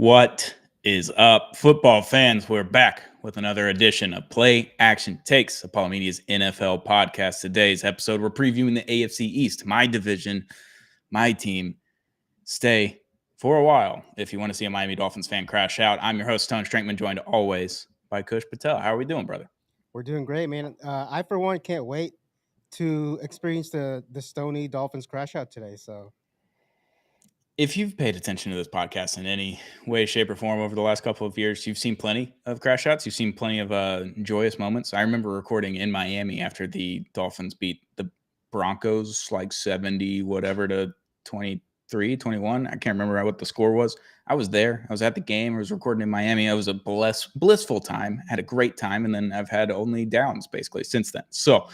What is up, football fans? We're back with another edition of Play Action Takes, Apollo Media's NFL podcast. Today's episode, we're previewing the AFC East, my division, my team. Stay for a while if you want to see a Miami Dolphins fan crash out. I'm your host, Tone Strankman, joined always by Kush Patel. How are we doing, brother? We're doing great, man. I, for one, can't wait to experience the Stoney Dolphins crash out today. So, If you've paid attention to this podcast in any way, shape, or form over the last couple of years, you've seen plenty of crash outs. You've seen plenty of joyous moments. I remember recording in Miami after the Dolphins beat the Broncos like 70 whatever to 23, 21. I can't remember what the score was. I was there. I was at the game. I was recording in Miami. It was a blissful time. Had a great time. And then I've had only downs basically since then. So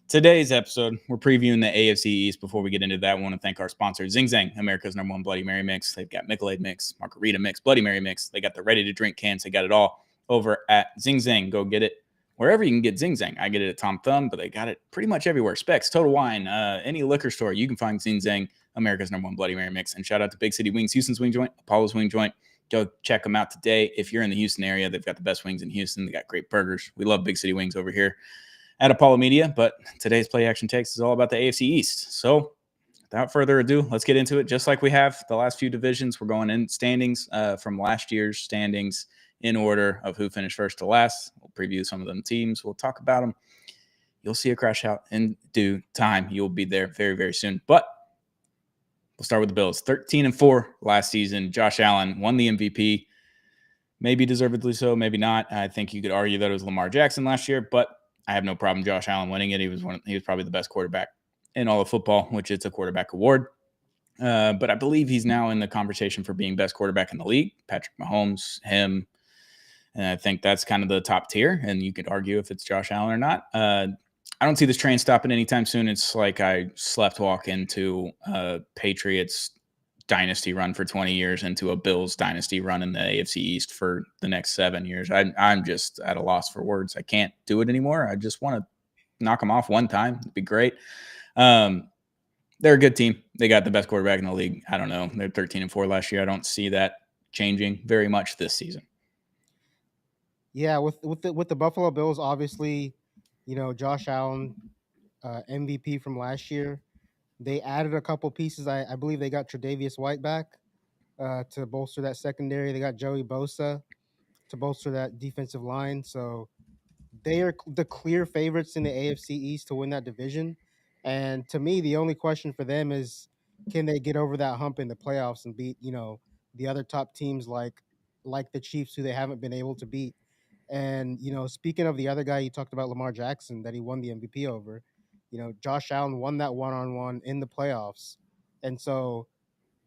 today's episode, we're previewing the AFC East. Before we get into that, I want to thank our sponsor, Zing Zang, America's #1 Bloody Mary mix. They've got Michelob mix, Margarita mix, Bloody Mary mix. They got the ready-to-drink cans. They got it all over at Zing Zang. Go get it wherever you can get Zing Zang. I get it at Tom Thumb, but they got it pretty much everywhere. Specs, Total Wine, any liquor store, you can find Zing Zang, America's #1 Bloody Mary mix. And shout out to Big City Wings, Houston's Wing Joint, Apollo's Wing Joint. Go check them out today. If you're in the Houston area, they've got the best wings in Houston. They got great burgers. We love Big City Wings over here at Apollo Media, but today's Play Action Takes is all about the AFC East. So without further ado, let's get into it. Just like we have the last few divisions, we're going in standings from last year's standings in order of who finished first to last. We'll preview some of them teams. We'll talk about them. You'll see a crash out in due time. You'll be there very, very soon. But we'll start with the Bills. 13-4 last season. Josh Allen won the MVP. Maybe deservedly so, maybe not. I think you could argue that it was Lamar Jackson last year, but I have no problem Josh Allen winning it. He was probably the best quarterback in all of football, which it's a quarterback award. But I believe he's now in the conversation for being best quarterback in the league. Patrick Mahomes, him, and I think that's kind of the top tier. And you could argue if it's Josh Allen or not. I don't see this train stopping anytime soon. It's like I slept walk into Patriots dynasty run for 20 years into a Bills dynasty run in the AFC East for the next 7 years. I'm just at a loss for words. I can't do it anymore. I just want to knock them off one time. It'd be great. They're a good team. They got the best quarterback in the league. I don't know. They're 13-4 last year. I don't see that changing very much this season. yeah, with the Buffalo Bills, obviously, Josh Allen, MVP from last year. They added a couple pieces. I believe they got Tre'Davious White back to bolster that secondary. They got Joey Bosa to bolster that defensive line. So they are the clear favorites in the AFC East to win that division. And to me, the only question for them is, can they get over that hump in the playoffs and beat, the other top teams like the Chiefs, who they haven't been able to beat. And, speaking of the other guy, you talked about Lamar Jackson that he won the MVP over. Josh Allen won that one-on-one in the playoffs. And so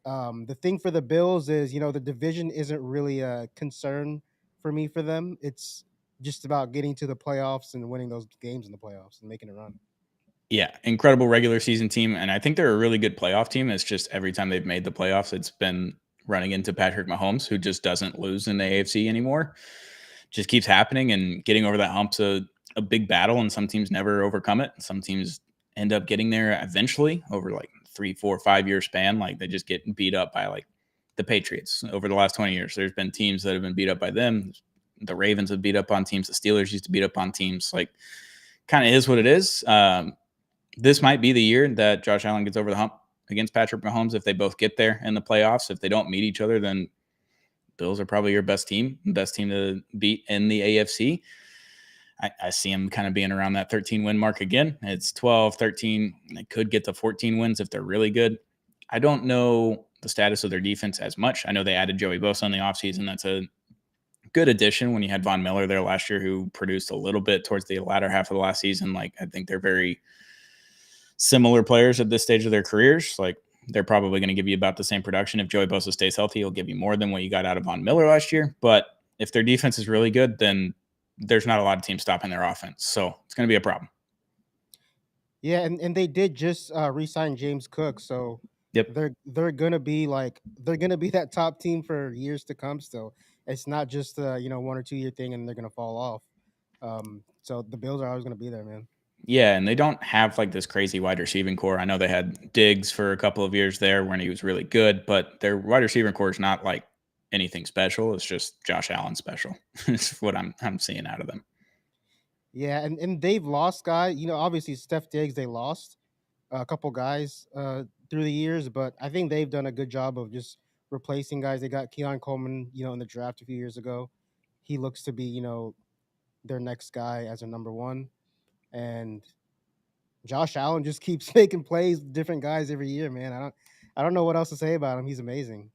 the thing for the Bills is, the division isn't really a concern for me for them. It's just about getting to the playoffs and winning those games in the playoffs and making a run. Yeah, incredible regular season team. And I think they're a really good playoff team. It's just every time they've made the playoffs, it's been running into Patrick Mahomes, who just doesn't lose in the AFC anymore. Just keeps happening, and getting over that hump's a big battle, and some teams never overcome it. Some teams end up getting there eventually over like 3, 4, 5 year span. Like they just get beat up by like the Patriots over the last 20 years. There's been teams that have been beat up by them. The Ravens have beat up on teams. The Steelers used to beat up on teams. Like kind of is what it is. This might be the year that Josh Allen gets over the hump against Patrick Mahomes if they both get there in the playoffs. If they don't meet each other, then Bills are probably your best team to beat in the AFC. I see them kind of being around that 13-win mark again. It's 12, 13. They could get to 14 wins if they're really good. I don't know the status of their defense as much. I know they added Joey Bosa in the offseason. That's a good addition when you had Von Miller there last year, who produced a little bit towards the latter half of the last season. Like I think they're very similar players at this stage of their careers. Like they're probably going to give you about the same production. If Joey Bosa stays healthy, he'll give you more than what you got out of Von Miller last year. But if their defense is really good, then there's not a lot of teams stopping their offense. So it's going to be a problem. Yeah, and they did just re-sign James Cook, so Yep. they're gonna be that top team for years to come. Still, it's not just a 1 or 2 year thing, and they're gonna fall off. So the Bills are always gonna be there, man. Yeah, and they don't have like this crazy wide receiving core. I know they had Diggs for a couple of years there when he was really good, but their wide receiving core is not like anything special. It's just Josh Allen special. It's what I'm seeing out of them. Yeah, and they've lost guys. Obviously Steph Diggs they lost a couple guys through the years, but I think they've done a good job of just replacing guys. They got Keon Coleman, in the draft a few years ago. He looks to be, their next guy as a number one, and Josh Allen just keeps making plays with different guys every year, man. I don't know what else to say about him. He's amazing.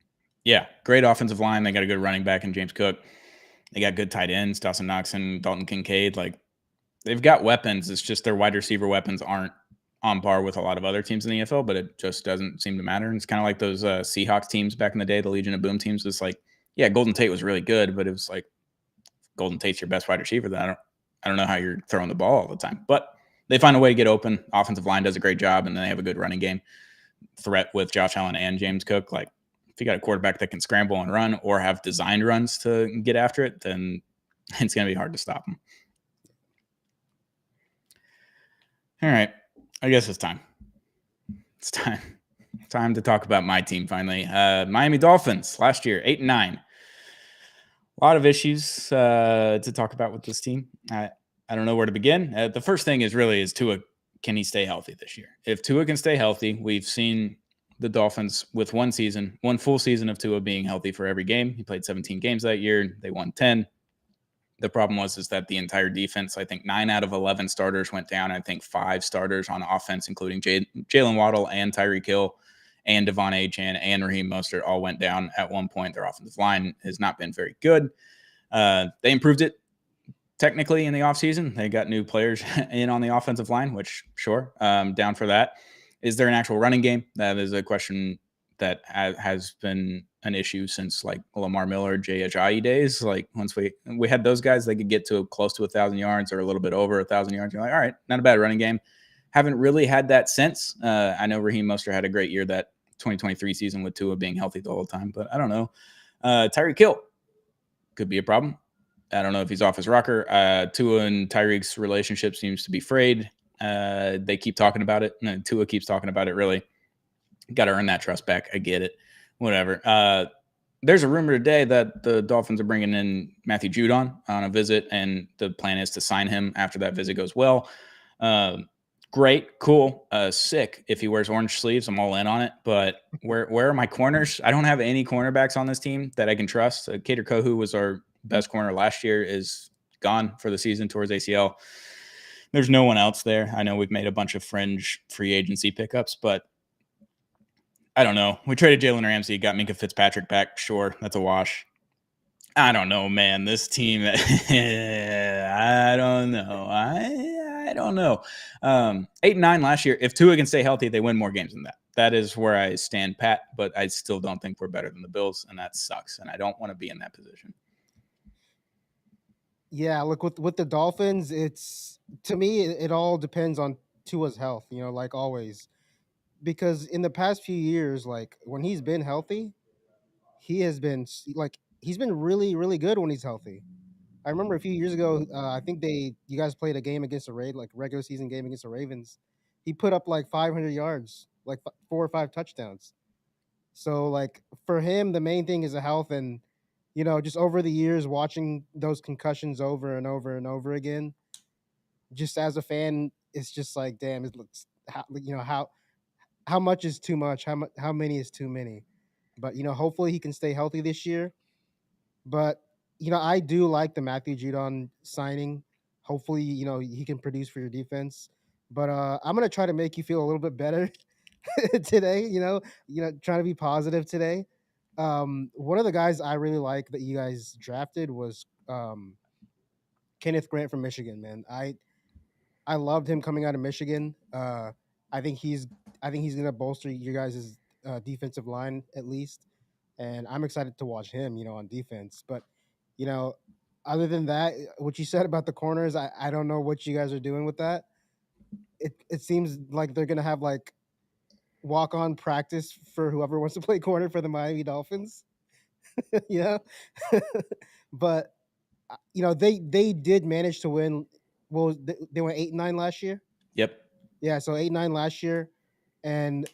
Yeah, great offensive line. They got a good running back in James Cook. They got good tight ends, Dawson Knox and Dalton Kincaid. Like, they've got weapons. It's just their wide receiver weapons aren't on par with a lot of other teams in the NFL, but it just doesn't seem to matter. And it's kind of like those Seahawks teams back in the day, the Legion of Boom teams. It's like, yeah, Golden Tate was really good, but it was like Golden Tate's your best wide receiver. Then I don't know how you're throwing the ball all the time, but they find a way to get open. Offensive line does a great job, and then they have a good running game threat with Josh Allen and James Cook. Like, if you got a quarterback that can scramble and run or have designed runs to get after it, then it's going to be hard to stop them. All right. I guess it's time. It's time to talk about my team finally. Miami Dolphins last year, 8-9. A lot of issues to talk about with this team. I don't know where to begin. The first thing is Tua, can he stay healthy this year? If Tua can stay healthy, we've seen the Dolphins with one full season of Tua being healthy for every game. He played 17 games that year. They won 10. The problem was that the entire defense, I think 9 out of 11 starters went down. I think 5 starters on offense, including Jalen Waddle and Tyreek Hill and Devon Achane and Raheem Mostert, all went down at one point. Their offensive line has not been very good. They improved it technically in the offseason. They got new players in on the offensive line, which sure, down for that. Is there an actual running game? That is a question that has been an issue since like Lamar Miller, Jay Ajayi days. Like, once we had those guys, they could get to close to 1,000 yards or a little bit over 1,000 yards. You're like, all right, not a bad running game. Haven't really had that since. I know Raheem Mostert had a great year that 2023 season with Tua being healthy the whole time, but I don't know. Tyreek Hill could be a problem. I don't know if he's off his rocker. Tua and Tyreek's relationship seems to be frayed. They keep talking about it. And Tua keeps talking about it, really. Got to earn that trust back. I get it. Whatever. There's a rumor today that the Dolphins are bringing in Matthew Judon on a visit, and the plan is to sign him after that visit goes well. Great, cool, sick. If he wears orange sleeves, I'm all in on it. But where are my corners? I don't have any cornerbacks on this team that I can trust. Kader Kohu was our best corner last year, is gone for the season towards ACL. There's no one else there. I know we've made a bunch of fringe free agency pickups, but I don't know. We traded Jalen Ramsey, got Minka Fitzpatrick back. Sure, that's a wash. I don't know, man. This team, I don't know. I don't know. 8-9 last year. If Tua can stay healthy, they win more games than that. That is where I stand pat, but I still don't think we're better than the Bills, and that sucks, and I don't want to be in that position. Yeah, look, with the Dolphins, to me it all depends on Tua's health, like always. Because in the past few years, like when he's been healthy, he's been really, really good when he's healthy. I remember a few years ago, I think you guys played a game against the Ravens, like regular season game against the Ravens. He put up like 500 yards, like 4 or 5 touchdowns. So like for him, the main thing is the health, and just over the years watching those concussions over and over and over again, just as a fan, it's just like, damn, it looks how much is too much, how many is too many. But hopefully he can stay healthy this year. But I do like the Matthew Judon signing. Hopefully he can produce for your defense. But I'm gonna try to make you feel a little bit better today. Trying to be positive today. One of the guys I really like that you guys drafted was Kenneth Grant from Michigan. Man, I loved him coming out of Michigan. I think he's gonna bolster your guys' defensive line at least, and I'm excited to watch him. On defense. But you know, other than that, what you said about the corners, I don't know what you guys are doing with that. It seems like they're gonna have like walk on practice for whoever wants to play corner for the Miami Dolphins. you know, but they did manage to win. Well, they went 8-9 last year. Yep. Yeah, so 8-9 last year, and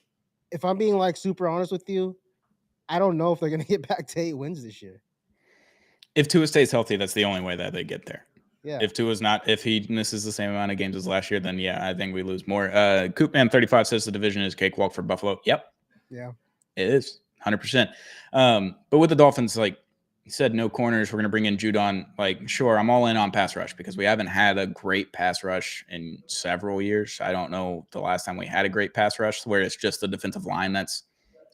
if I'm being like super honest with you, I don't know if they're going to get back to 8 wins this year. If Tua stays healthy, that's the only way that they get there. Yeah. If he misses the same amount of games as last year, then yeah, I think we lose more. Coopman35 says the division is cakewalk for Buffalo. Yep. Yeah. It is 100%. But with the Dolphins, like you said, no corners. We're going to bring in Judon. Like, sure, I'm all in on pass rush because we haven't had a great pass rush in several years. I don't know the last time we had a great pass rush where it's just the defensive line that's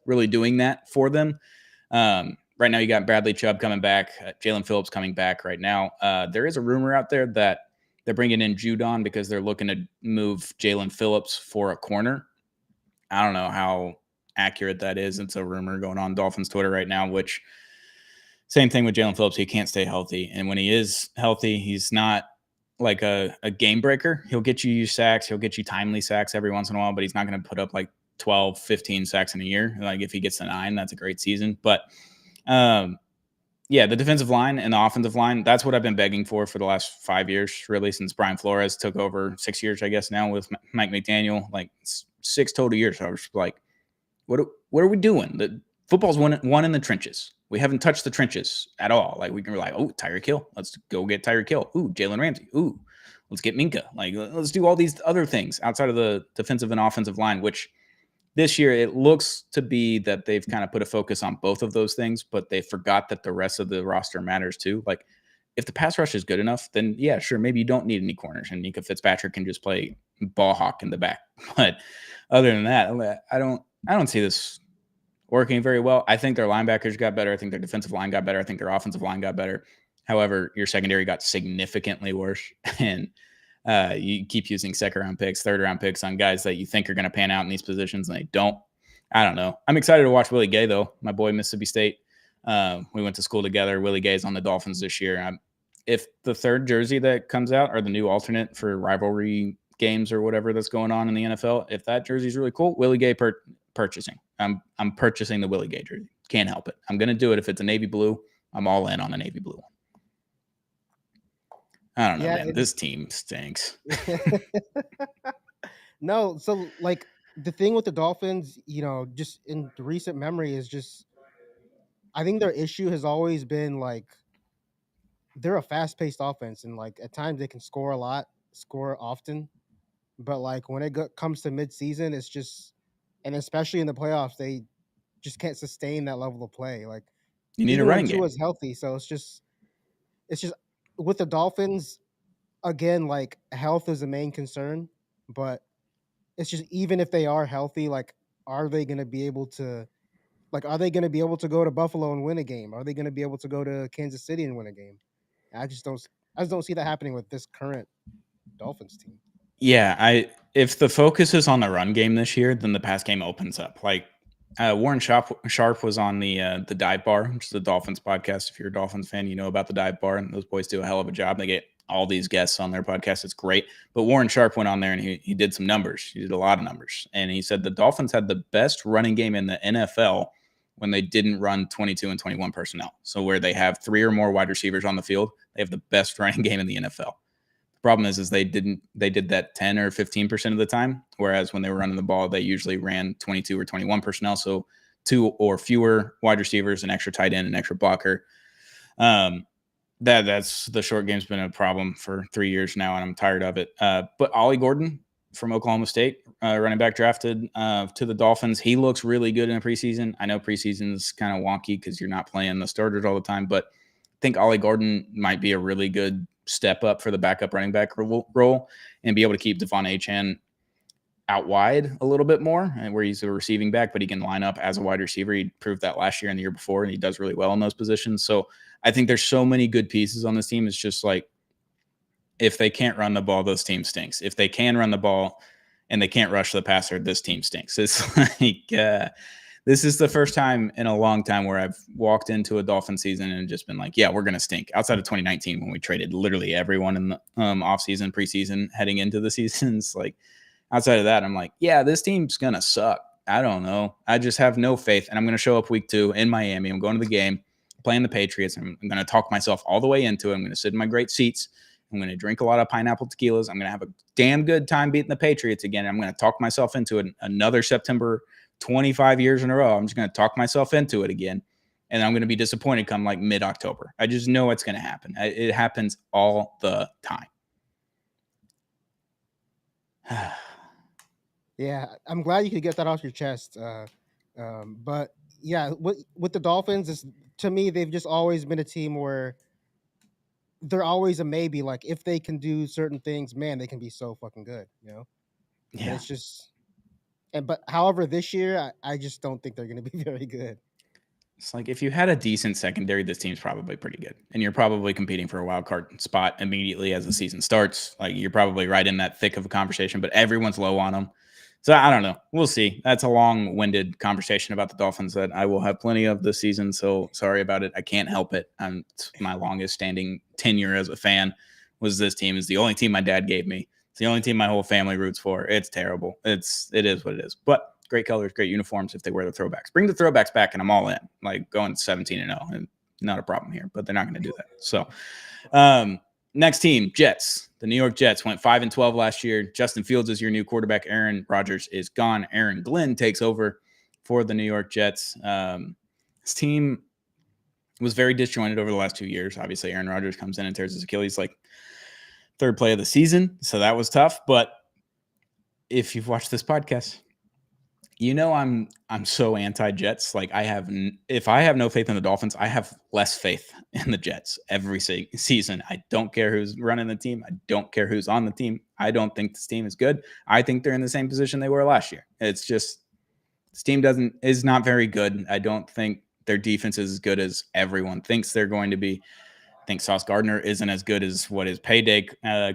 really doing that for them. Right now, you got Bradley Chubb coming back, Jalen Phillips coming back right now. There is a rumor out there that they're bringing in Judon because they're looking to move Jalen Phillips for a corner. I don't know how accurate that is. It's a rumor going on Dolphins Twitter right now, which same thing with Jalen Phillips. He can't stay healthy. And when he is healthy, he's not like a game breaker. He'll get you sacks. He'll get you timely sacks every once in a while, but he's not going to put up like 12, 15 sacks in a year. Like if he gets to 9, that's a great season. But yeah, the defensive line and the offensive line, that's what I've been begging for the last 5 years, really, since Brian Flores took over 6 years, I guess, now with Mike McDaniel, like 6 total years. I was like, what are we doing? The football's won in the trenches. We haven't touched the trenches at all. Like we can rely, oh, Tyreek Hill. Let's go get Tyreek Hill. Ooh, Jalen Ramsey. Ooh, let's get Minka. Like let's do all these other things outside of the defensive and offensive line, which this year it looks to be that they've kind of put a focus on both of those things, but they forgot that the rest of the roster matters too. Like if the pass rush is good enough, then yeah, sure, maybe you don't need any corners and Minka Fitzpatrick can just play ball hawk in the back. But other than that, I don't see this working very well. I think their linebackers got better. I think their defensive line got better. I think their offensive line got better. However, your secondary got significantly worse. And you keep using second-round picks, third-round picks on guys that you think are going to pan out in these positions, and they don't. I don't know. I'm excited to watch Willie Gay, though. My boy, Mississippi State. We went to school together. Willie Gay's on the Dolphins this year. If the third jersey that comes out or the new alternate for rivalry games or whatever that's going on in the NFL, if that jersey's really cool, Willie Gay purchasing. I'm purchasing the Willie Gay jersey. Can't help it. I'm going to do it. If it's a navy blue, I'm all in on a navy blue one. I don't know, man. This team stinks. No, so like the thing with the Dolphins, just in recent memory is just I think their issue has always been like they're a fast-paced offense and like at times they can score a lot, score often, but like when it comes to mid-season, it's just and especially in the playoffs, they just can't sustain that level of play. Like you need a running game. Tua's healthy, so it's just with the Dolphins again, like health is the main concern, but it's just even if they are healthy, like are they going to be able to go to Buffalo and win a game? Are they going to be able to go to Kansas City and win a game? I just don't see that happening with this current Dolphins team. Yeah, if the focus is on the run game this year, then the pass game opens up. Like Warren Sharp was on the Dive Bar, which is the Dolphins podcast. If you're a Dolphins fan, you know about the Dive Bar, and those boys do a hell of a job. They get all these guests on their podcast. It's great. But Warren Sharp went on there and he did some numbers. He did a lot of numbers. And he said the Dolphins had the best running game in the NFL when they didn't run 22 and 21 personnel. So where they have 3 or more wide receivers on the field, they have the best running game in the NFL. The problem is they did that 10 or 15% of the time. Whereas when they were running the ball, they usually ran 22 or 21 personnel. So 2 or fewer wide receivers, an extra tight end, an extra blocker. That's the short game's been a problem for 3 years now, and I'm tired of it. But Ollie Gordon from Oklahoma State, running back drafted to the Dolphins, he looks really good in a preseason. I know preseason's kind of wonky because you're not playing the starters all the time, but I think Ollie Gordon might be a really good step up for the backup running back role and be able to keep Devon Achane out wide a little bit more, and where he's a receiving back, but he can line up as a wide receiver. He proved that last year and the year before, and he does really well in those positions. So I think there's so many good pieces on this team. It's just like, if they can't run the ball, this team stinks. If they can run the ball and they can't rush the passer, this team stinks. It's like, this is the first time in a long time where I've walked into a Dolphin season and just been like, yeah, we're going to stink. Outside of 2019, when we traded literally everyone in the offseason, preseason, heading into the seasons, like, outside of that, I'm like, yeah, this team's going to suck. I don't know. I just have no faith. And I'm going to show up week 2 in Miami. I'm going to the game, playing the Patriots. I'm going to talk myself all the way into it. I'm going to sit in my great seats. I'm going to drink a lot of pineapple tequilas. I'm going to have a damn good time beating the Patriots again. I'm going to talk myself into another September 25 years in a row. I'm just going to talk myself into it again. And I'm going to be disappointed come like mid-October. I just know it's going to happen. It happens all the time. Yeah, I'm glad you could get that off your chest. But yeah, with the Dolphins, is to me they've just always been a team where they're always a maybe. Like if they can do certain things, man, they can be so fucking good, you know. And Yeah. it's just, and but however, this year I just don't think they're going to be very good. It's like if you had a decent secondary, this team's probably pretty good. And you're probably competing for a wild card spot immediately as the season starts. Like you're probably right in that thick of a conversation, but everyone's low on them. So I don't know. We'll see. That's a long-winded conversation about the Dolphins that I will have plenty of this season. So sorry about it. I can't help it. It's my longest standing tenure as a fan was this team. Is the only team my dad gave me. It's the only team my whole family roots for. It's terrible. It is what it is. But great colors, great uniforms if they wear the throwbacks. Bring the throwbacks back and I'm all in. Like going 17-0 and not a problem here, but they're not going to do that. So next team, Jets. The New York Jets went 5-12 last year. Justin Fields is your new quarterback. Aaron Rodgers is gone. Aaron Glenn takes over for the New York Jets. This team was very disjointed over the last 2 years. Obviously, Aaron Rodgers comes in and tears his Achilles like third play of the season. So that was tough. But if you've watched this podcast, you know I'm so anti-Jets. Like if I have no faith in the Dolphins, I have less faith in the Jets every season. I don't care who's running the team. I don't care who's on the team. I don't think this team is good. I think they're in the same position they were last year. It's just this team is not very good. I don't think their defense is as good as everyone thinks they're going to be. I think Sauce Gardner isn't as good as what his payday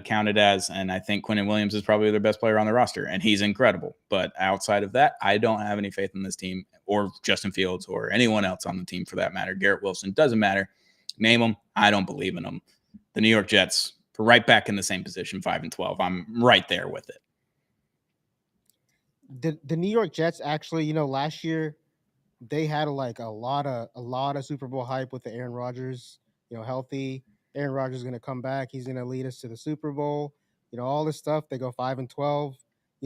counted as. And I think Quinnen Williams is probably their best player on the roster, and he's incredible. But outside of that, I don't have any faith in this team or Justin Fields or anyone else on the team for that matter. Garrett Wilson, doesn't matter. Name them. I don't believe in them. The New York Jets are right back in the same position, 5-12. I'm right there with it. The New York Jets actually, last year they had like a lot of Super Bowl hype with the Aaron Rodgers, healthy. Aaron Rodgers is going to come back. He's going to lead us to the Super Bowl. All this stuff. They go 5-12.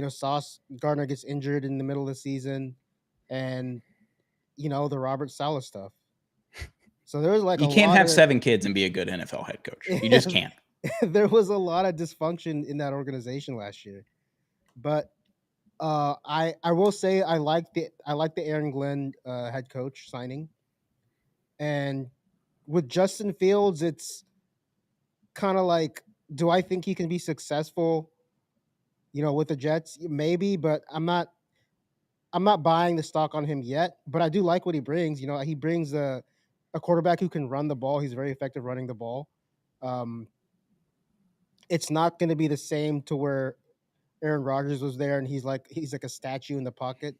Sauce Gardner gets injured in the middle of the season, and the Robert Saleh stuff. So there was like you can't have 7 kids and be a good NFL head coach. You just can't. There was a lot of dysfunction in that organization last year, but I will say I like the Aaron Glenn head coach signing, and with Justin Fields, it's kind of like, do I think he can be successful? With the Jets, maybe, but I'm not buying the stock on him yet. But I do like what he brings. He brings a quarterback who can run the ball. He's very effective running the ball. It's not going to be the same to where Aaron Rodgers was there and he's like a statue in the pocket,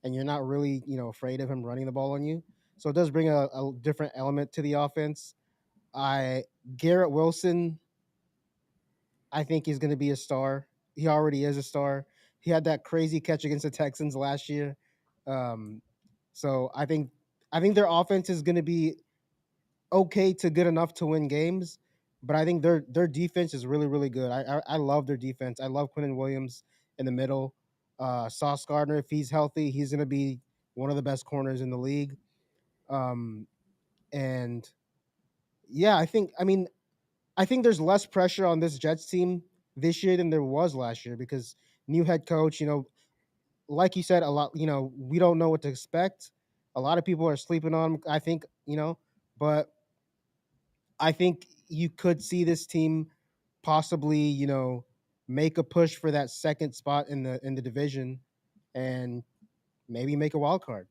and you're not really afraid of him running the ball on you. So it does bring a different element to the offense. Garrett Wilson, I think he's going to be a star. He already is a star. He had that crazy catch against the Texans last year. So I think their offense is going to be okay to good enough to win games, but I think their defense is really, really good. I love their defense. I love Quinnen Williams in the middle. Sauce Gardner, if he's healthy, he's going to be one of the best corners in the league. And yeah, I think there's less pressure on this Jets team this year than there was last year because new head coach, like you said, a lot, we don't know what to expect. A lot of people are sleeping on him, I think, but I think you could see this team possibly, make a push for that second spot in the division and maybe make a wild card.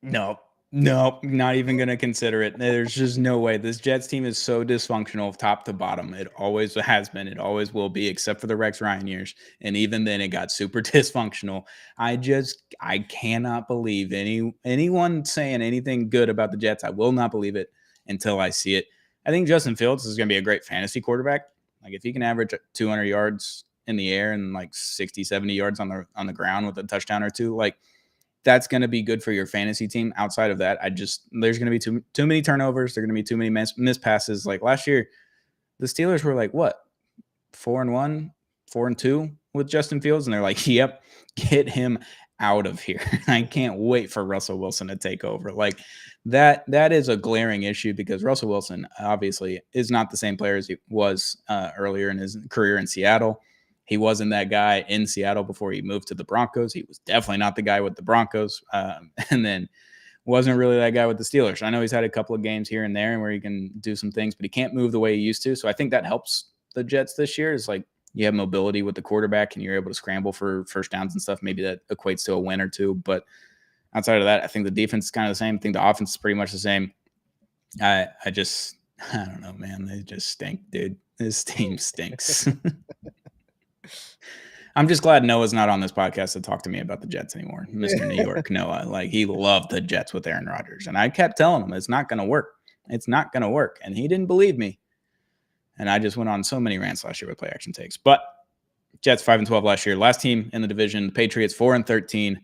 No, not even going to consider it. There's just no way. This Jets team is so dysfunctional top to bottom. It always has been. It always will be, except for the Rex Ryan years. And even then, it got super dysfunctional. I cannot believe anyone saying anything good about the Jets. I will not believe it until I see it. I think Justin Fields is going to be a great fantasy quarterback. Like if he can average 200 yards in the air and like 60, 70 yards on the ground with a touchdown or two, like that's going to be good for your fantasy team. Outside of that, there's going to be too many turnovers. There're going to be too many missed passes. Like last year, the Steelers were like, what? 4-1, 4-2 with Justin Fields, and they're like, yep, get him out of here. I can't wait for Russell Wilson to take over. Like that is a glaring issue because Russell Wilson obviously is not the same player as he was earlier in his career in Seattle. He wasn't that guy in Seattle before he moved to the Broncos. He was definitely not the guy with the Broncos. And then wasn't really that guy with the Steelers. I know he's had a couple of games here and there where he can do some things, but he can't move the way he used to. So I think that helps the Jets this year is like you have mobility with the quarterback and you're able to scramble for first downs and stuff. Maybe that equates to a win or two. But outside of that, I think the defense is kind of the same. I think the offense is pretty much the same. I don't know, man. They just stink, dude. This team stinks. I'm just glad Noah's not on this podcast to talk to me about the Jets anymore. Mr. New York, Noah. Like, he loved the Jets with Aaron Rodgers. And I kept telling him, it's not going to work. It's not going to work. And he didn't believe me. And I just went on so many rants last year with play action takes. But Jets 5-12 last year. Last team in the division. The Patriots 4-13.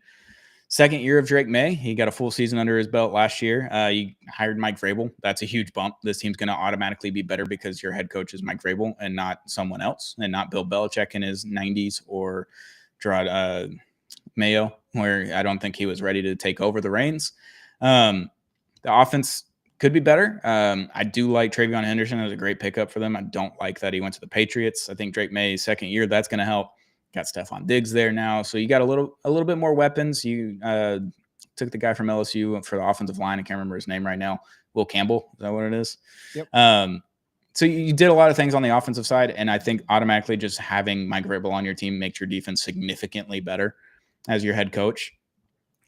Second year of Drake May. He got a full season under his belt last year. He hired Mike Vrabel. That's a huge bump. This team's going to automatically be better because your head coach is Mike Vrabel and not someone else, and not Bill Belichick in his 90s or Gerard Mayo, where I don't think he was ready to take over the reins. The offense could be better. I do like Travion Henderson. It was a great pickup for them. I don't like that he went to the Patriots. I think Drake May's second year, that's going to help. Got Stephon Diggs there now. So you got a little bit more weapons. You took the guy from LSU for the offensive line. I can't remember his name right now. Will Campbell. Is that what it is? Yep. So you did a lot of things on the offensive side. And I think automatically just having Mike Vrabel on your team makes your defense significantly better as your head coach.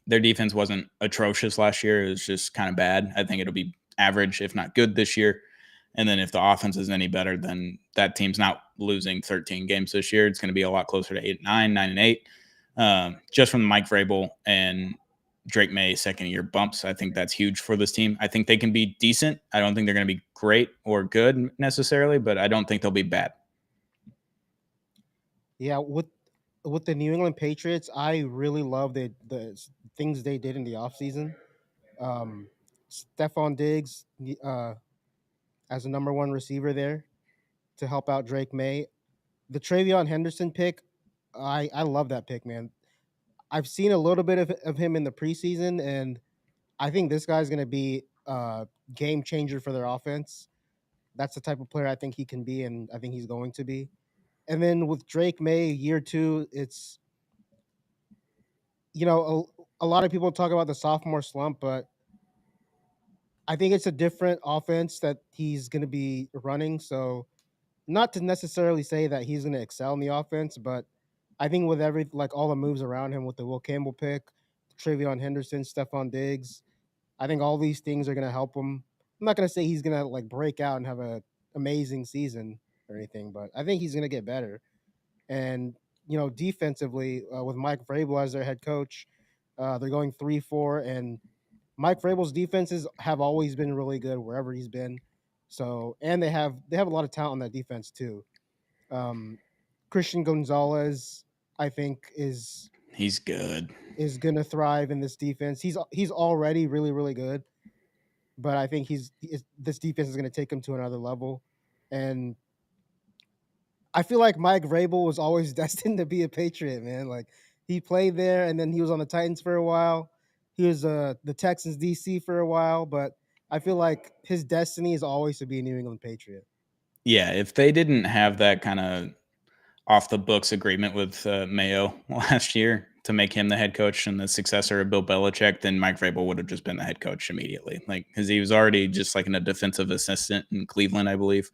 Their defense wasn't atrocious last year. It was just kind of bad. I think it'll be average, if not good this year. And then if the offense is any better, then that team's not losing 13 games this year. It's going to be a lot closer to 8-9, 9-8. Just from Mike Vrabel and Drake May second year bumps, I think that's huge for this team. I think they can be decent. I don't think they're going to be great or good necessarily, but I don't think they'll be bad. Yeah, with the New England Patriots, I really love the things they did in the offseason. Stephon Diggs as a number one receiver there to help out Drake May. The Travion Henderson pick, I love that pick, man. I've seen a little bit of him in the preseason, and I think this guy's going to be a game changer for their offense. That's the type of player I think he can be, and I think he's going to be. And then with Drake May, year two, it's, a lot of people talk about the sophomore slump, but I think it's a different offense that he's going to be running. So, not to necessarily say that he's going to excel in the offense, but I think with all the moves around him with the Will Campbell pick, Travion Henderson, Stephon Diggs, I think all these things are going to help him. I'm not going to say he's going to break out and have an amazing season or anything, but I think he's going to get better. And, defensively, with Mike Vrabel as their head coach, they're going 3-4, and Mike Vrabel's defenses have always been really good wherever he's been. So, and they have a lot of talent on that defense too. Christian Gonzalez, I think, He's good. Is gonna thrive in this defense. He's already really, really good, but I think this defense is gonna take him to another level. And I feel like Mike Vrabel was always destined to be a Patriot, man. Like, he played there, and then he was on the Titans for a while. He was the Texans DC for a while, but I feel like his destiny is always to be a New England Patriot. Yeah, if they didn't have that kind of off the books agreement with Mayo last year to make him the head coach and the successor of Bill Belichick, then Mike Vrabel would have just been the head coach immediately. Like, because he was already just like a defensive assistant in Cleveland, I believe.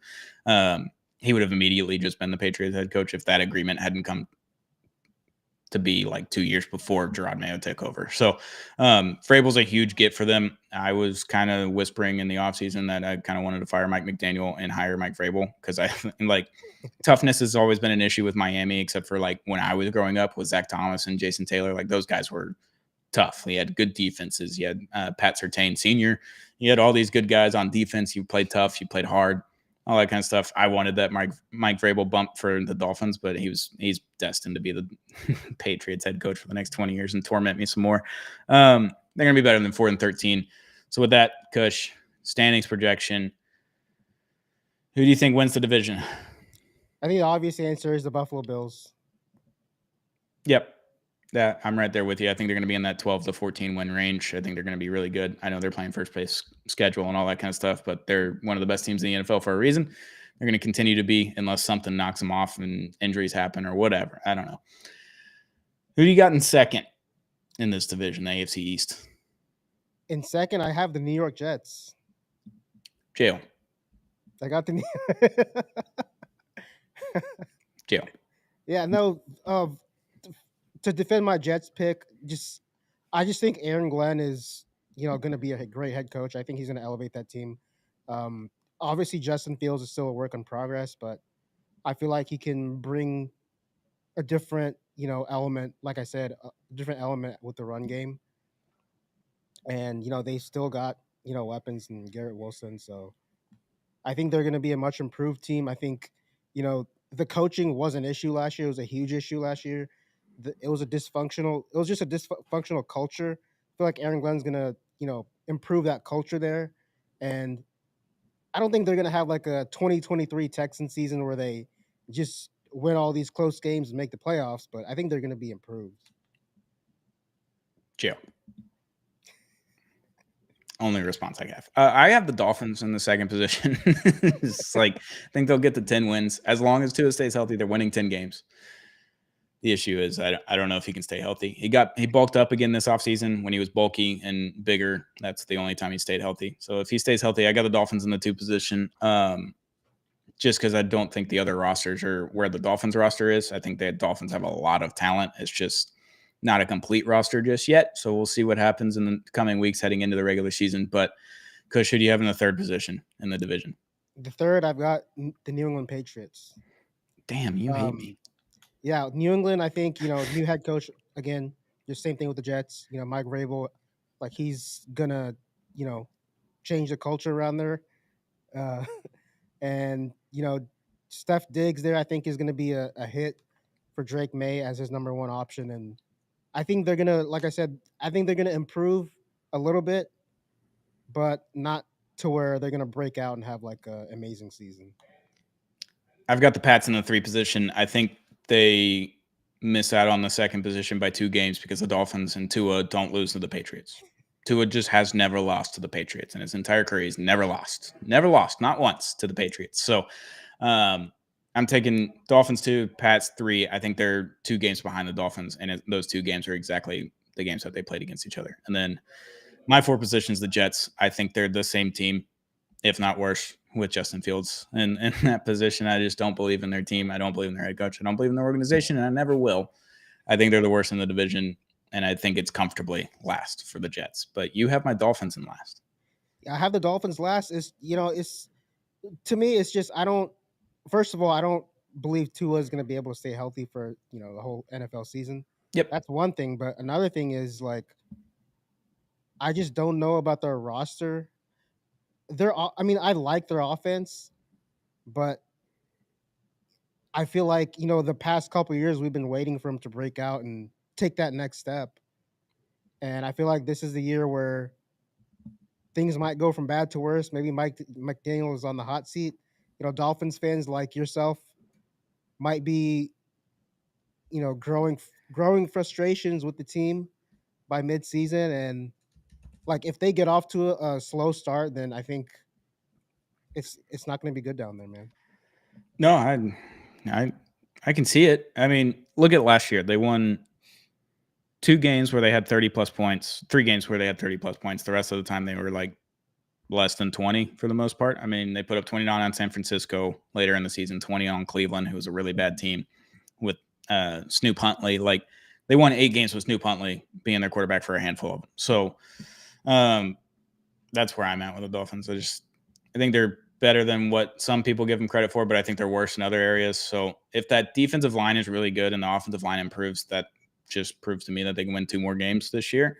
He would have immediately just been the Patriots head coach if that agreement hadn't come to be like 2 years before Gerard Mayo took over. So Vrabel's a huge get for them. I was kind of whispering in the offseason that I kind of wanted to fire Mike McDaniel and hire Mike Vrabel because I like toughness has always been an issue with Miami, except for like when I was growing up with Zach Thomas and Jason Taylor. Like, those guys were tough. He had good defenses. You had Pat Surtain Sr. You had all these good guys on defense. You played tough. You played hard. All that kind of stuff. I wanted that Mike Vrabel bump for the Dolphins, but he's destined to be the Patriots head coach for the next 20 years and torment me some more. They're going to be better than 4-13. So with that, Kush, standings projection, who do you think wins the division? I think the obvious answer is the Buffalo Bills. Yep. That I'm right there with you. I think they're going to be in that 12 to 14 win range. I think they're going to be really good. I know they're playing first place schedule and all that kind of stuff, but they're one of the best teams in the NFL for a reason. They're going to continue to be unless something knocks them off and injuries happen or whatever. I don't know. Who do you got in second in this division, the AFC East? In second, I have the New York Jets. Jail. I got the Jail. yeah, no. To defend my Jets pick, I just think Aaron Glenn is going to be a great head coach. I think he's going to elevate that team. Um, Obviously, Justin Fields is still a work in progress, but I feel like he can bring a different element. Like I said, a different element with the run game, and they still got weapons and Garrett Wilson. So I think they're going to be a much improved team. I think, the coaching was an issue last year. It was a huge issue last year. It was just a dysfunctional culture. I feel like Aaron Glenn's going to, improve that culture there. And I don't think they're going to have like a 2023 Texan season where they just win all these close games and make the playoffs, but I think they're going to be improved. Jail. Only response I have. I have the Dolphins in the second position. It's like, I think they'll get the 10 wins. As long as Tua stays healthy, they're winning 10 games. The issue is I don't know if he can stay healthy. He bulked up again this offseason when he was bulky and bigger. That's the only time he stayed healthy. So if he stays healthy, I got the Dolphins in the 2 position. Just because I don't think the other rosters are where the Dolphins roster is. I think the Dolphins have a lot of talent. It's just not a complete roster just yet. So we'll see what happens in the coming weeks heading into the regular season. But Kush, who do you have in the third position in the division? The third, I've got the New England Patriots. Damn, you hate me. Yeah, New England, I think, new head coach again, just same thing with the Jets. Mike Vrabel, like he's gonna, change the culture around there. Uh, and, Steph Diggs there, I think is gonna be a hit for Drake May as his number one option. And I think they're gonna, like I said, I think they're gonna improve a little bit, but not to where they're gonna break out and have like an amazing season. I've got the Pats in the 3 position. I think they miss out on the second position by 2 games because the Dolphins and Tua don't lose to the Patriots. Tua just has never lost to the Patriots in his entire career. He's never lost, not once to the Patriots. So I'm taking Dolphins 2, Pats 3. I think they're 2 games behind the Dolphins, and those 2 games are exactly the games that they played against each other. And then my 4 positions, the Jets. I think they're the same team, if not worse, with Justin Fields in that position. I just don't believe in their team. I don't believe in their head coach. I don't believe in their organization, and I never will. I think they're the worst in the division, and I think it's comfortably last for the Jets. But you have my Dolphins in last. I have the Dolphins last. It's to me, it's just first of all, I don't believe Tua is going to be able to stay healthy for the whole NFL season. Yep. That's one thing, but another thing is like I just don't know about their roster. I like their offense, but I feel like the past couple of years we've been waiting for him to break out and take that next step, and I feel like this is the year where things might go from bad to worse. Maybe Mike McDaniel is on the hot seat. Dolphins fans like yourself might be growing frustrations with the team by midseason, and like if they get off to a slow start, then I think it's not going to be good down there, man. No, I can see it. I mean, look at last year. They won 2 games where they had 30 plus points, 3 games where they had 30 plus points. The rest of the time they were like less than 20 for the most part. I mean, they put up 29 on San Francisco later in the season, 20 on Cleveland, who was a really bad team with Snoop Huntley. Like they won 8 games with Snoop Huntley being their quarterback for a handful of them. So that's where I'm at with the Dolphins. I think they're better than what some people give them credit for, but I think they're worse in other areas. So if that defensive line is really good and the offensive line improves, that just proves to me that they can win 2 more games this year.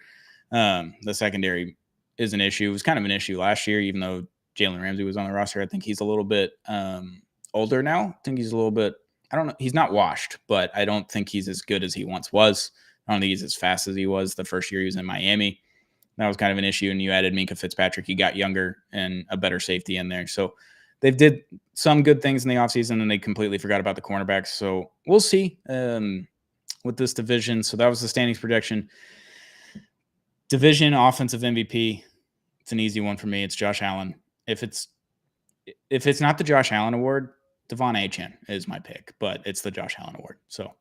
The secondary is an issue. It was kind of an issue last year, even though Jalen Ramsey was on the roster. I think he's a little bit older now. I think he's a little bit, I don't know. He's not washed, but I don't think he's as good as he once was. I don't think he's as fast as he was the first year he was in Miami. That was kind of an issue. And you added Minkah Fitzpatrick. You got younger and a better safety in there. So they did some good things in the offseason and they completely forgot about the cornerbacks. So we'll see. with this division. So that was the standings projection. Division offensive MVP. It's an easy one for me. It's Josh Allen. If it's not the Josh Allen award, Devon Achane is my pick, but it's the Josh Allen award. So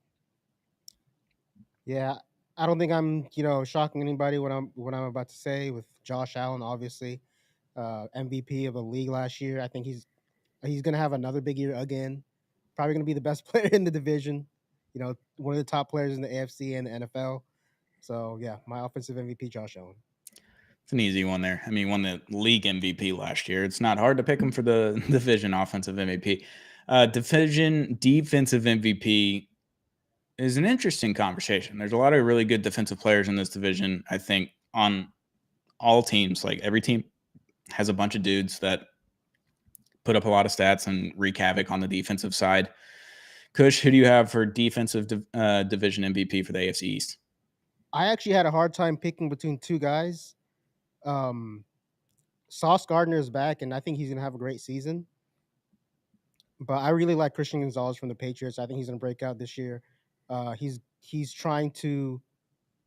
Yeah, I don't think I'm shocking anybody what I'm about to say with Josh Allen, obviously MVP of the league last year. I think he's gonna have another big year again. Probably gonna be the best player in the division. One of the top players in the AFC and the NFL. So yeah, my offensive MVP, Josh Allen. it's an easy one there. I mean, won the league MVP last year. It's not hard to pick him for the division offensive MVP. Division defensive MVP is an interesting conversation. There's a lot of really good defensive players in this division. I think on all teams, like every team has a bunch of dudes that put up a lot of stats and wreak havoc on the defensive side. Kush, who do you have for defensive division MVP for the AFC East? I actually had a hard time picking between two guys. Sauce Gardner is back, and I think he's going to have a great season. But I really like Christian Gonzalez from the Patriots. I think he's going to break out this year. He's trying to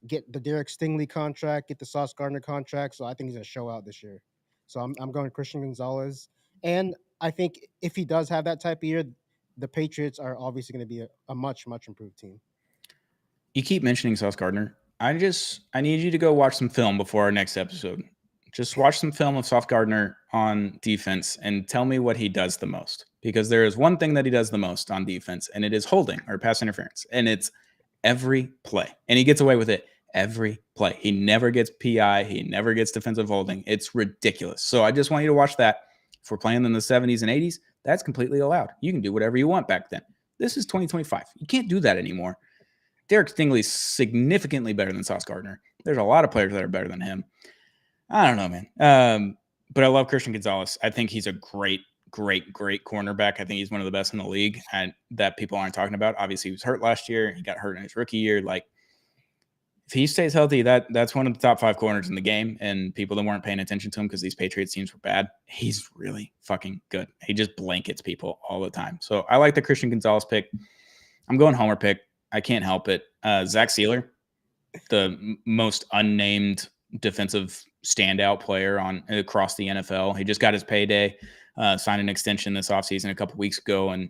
get the Derek Stingley contract, get the Sauce Gardner contract. So I think he's going to show out this year. So I'm going Christian Gonzalez. And I think if he does have that type of year, the Patriots are obviously going to be a much, much improved team. You keep mentioning Sauce Gardner. I need you to go watch some film before our next episode. Just watch some film of Sauce Gardner on defense and tell me what he does the most. Because there is one thing that he does the most on defense, and it is holding or pass interference. And it's every play. And he gets away with it every play. He never gets PI. He never gets defensive holding. It's ridiculous. So I just want you to watch that. If we're playing in the 70s and 80s, that's completely allowed. You can do whatever you want back then. This is 2025. You can't do that anymore. Derek Stingley is significantly better than Sauce Gardner. There's a lot of players that are better than him. I don't know, man. But I love Christian Gonzalez. I think he's a great cornerback. I think he's one of the best in the league, and that people aren't talking about. Obviously, he was hurt last year. He got hurt in his rookie year. Like, if he stays healthy, that's one of the top 5 corners in the game, and people that weren't paying attention to him because these Patriots teams were bad. He's really fucking good. He just blankets people all the time. So I like the Christian Gonzalez pick. I'm going homer pick. I can't help it. Zach Sealer, the most unnamed defensive standout player across the NFL. He just got his payday, signed an extension this offseason a couple weeks ago, and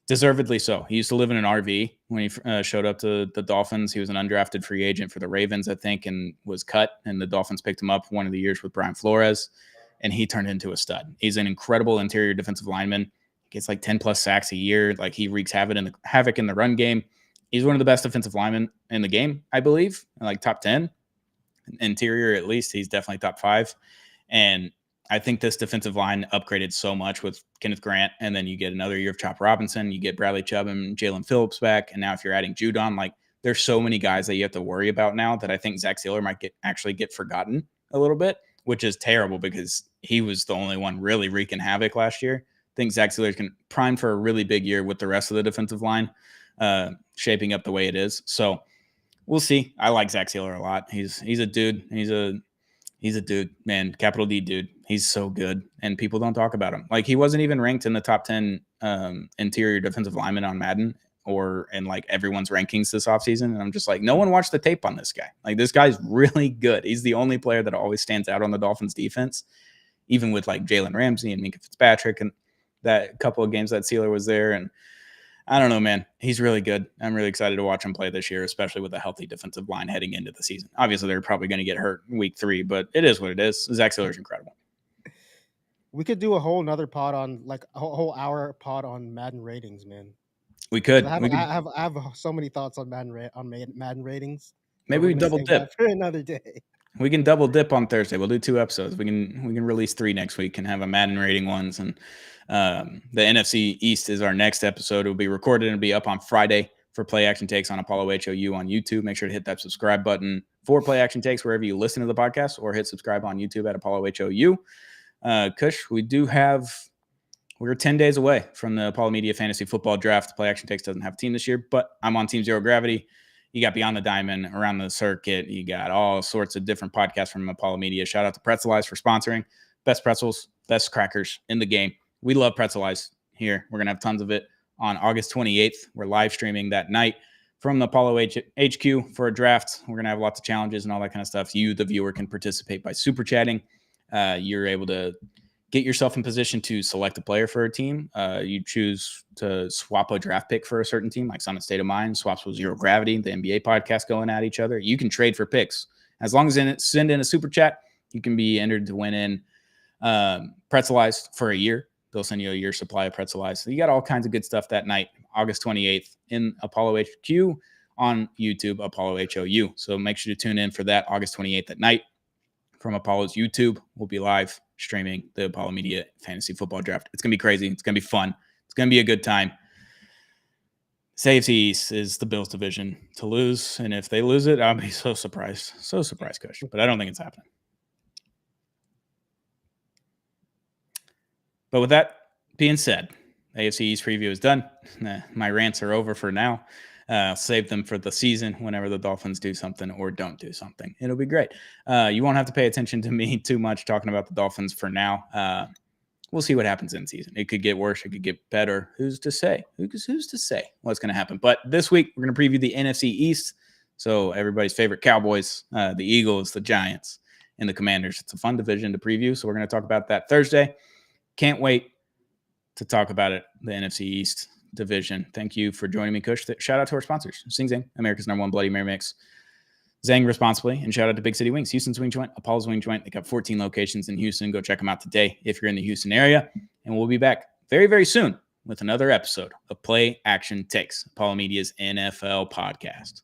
deservedly so. He used to live in an RV when he showed up to the Dolphins. He was an undrafted free agent for the Ravens, I think, and was cut, and the Dolphins picked him up one of the years with Brian Flores, and he turned into a stud. He's an incredible interior defensive lineman. He gets like 10-plus sacks a year. Like, he wreaks havoc in the run game. He's one of the best defensive linemen in the game, I believe, like top 10. Interior, at least, he's definitely top 5. And I think this defensive line upgraded so much with Kenneth Grant, and then you get another year of Chop Robinson. You get Bradley Chubb and Jalen Phillips back, and now if you're adding Judon, like, there's so many guys that you have to worry about now that I think Zach Sealer might actually get forgotten a little bit, which is terrible because he was the only one really wreaking havoc last year. I think Zach Sealer's primed for a really big year with the rest of the defensive line shaping up the way it is. So we'll see. I like Zach Sealer a lot. He's a dude. He's a dude, man. Capital D dude. He's so good, and people don't talk about him. Like, he wasn't even ranked in the top 10 interior defensive lineman on Madden or in like everyone's rankings this offseason. And I'm just like, no one watched the tape on this guy. Like, this guy's really good. He's the only player that always stands out on the Dolphins defense, even with like Jalen Ramsey and Minka Fitzpatrick and that couple of games that Sealer was there. And I don't know, man. He's really good. I'm really excited to watch him play this year, especially with a healthy defensive line heading into the season. Obviously, they're probably going to get hurt week 3, but it is what it is. Zach Sealer's incredible. We could do a whole nother pod on, like, a whole hour pod on Madden ratings, man. We could. I have so many thoughts on Madden ratings. Maybe we double dip for another day. We can double dip on Thursday. We'll do 2 episodes. We can release 3 next week and have a Madden rating ones. And the NFC East is our next episode. It will be recorded and be up on Friday for Play Action Takes on Apollo HOU on YouTube. Make sure to hit that subscribe button for Play Action Takes wherever you listen to the podcast, or hit subscribe on YouTube at Apollo HOU. Kush, we're 10 days away from the Apollo Media Fantasy Football Draft. Play Action Takes doesn't have a team this year, but I'm on Team Zero Gravity. You got Beyond the Diamond, Around the Circuit. You got all sorts of different podcasts from Apollo Media. Shout out to Pretzelize for sponsoring. Best pretzels, best crackers in the game. We love Pretzelize here. We're going to have tons of it on August 28th. We're live streaming that night. from the Apollo HQ for a draft. We're going to have lots of challenges and all that kind of stuff. You, the viewer, can participate by super chatting. You're able to get yourself in position to select a player for a team. You choose to swap a draft pick for a certain team, like Summit State of Mind swaps with Zero Gravity, the NBA podcast going at each other. You can trade for picks. As long as send in a super chat, you can be entered to win in Pretzelized for a year. They'll send you a year supply of Pretzelized. So you got all kinds of good stuff that night, August 28th in Apollo HQ on YouTube, Apollo HOU. So make sure to tune in for that August 28th at night. From Apollo's YouTube, we'll be live streaming the Apollo Media Fantasy Football Draft. It's going to be crazy. It's going to be fun. It's going to be a good time. AFC East is the Bills division to lose, and if they lose it, I'll be so surprised. So surprised, Kush. But I don't think it's happening. But with that being said, AFC East preview is done. My rants are over for now. Save them for the season whenever the Dolphins do something or don't do something. It'll be great. You won't have to pay attention to me too much talking about the Dolphins for now. We'll see what happens in season. It could get worse. It could get better. Who's to say? Who's to say what's going to happen? But this week, we're going to preview the NFC East. So everybody's favorite Cowboys, the Eagles, the Giants, and the Commanders. It's a fun division to preview. So we're going to talk about that Thursday. Can't wait to talk about it, the NFC East division. Thank you for joining me, Kush. Shout out to our sponsors, Sing Zang, America's #1 Bloody Mary Mix. Zang responsibly, and shout out to Big City Wings, Houston's Wing Joint, Apollo's Wing Joint. They got 14 locations in Houston. Go check them out today if you're in the Houston area. And we'll be back very, very soon with another episode of Play Action Takes, Apollo Media's NFL podcast.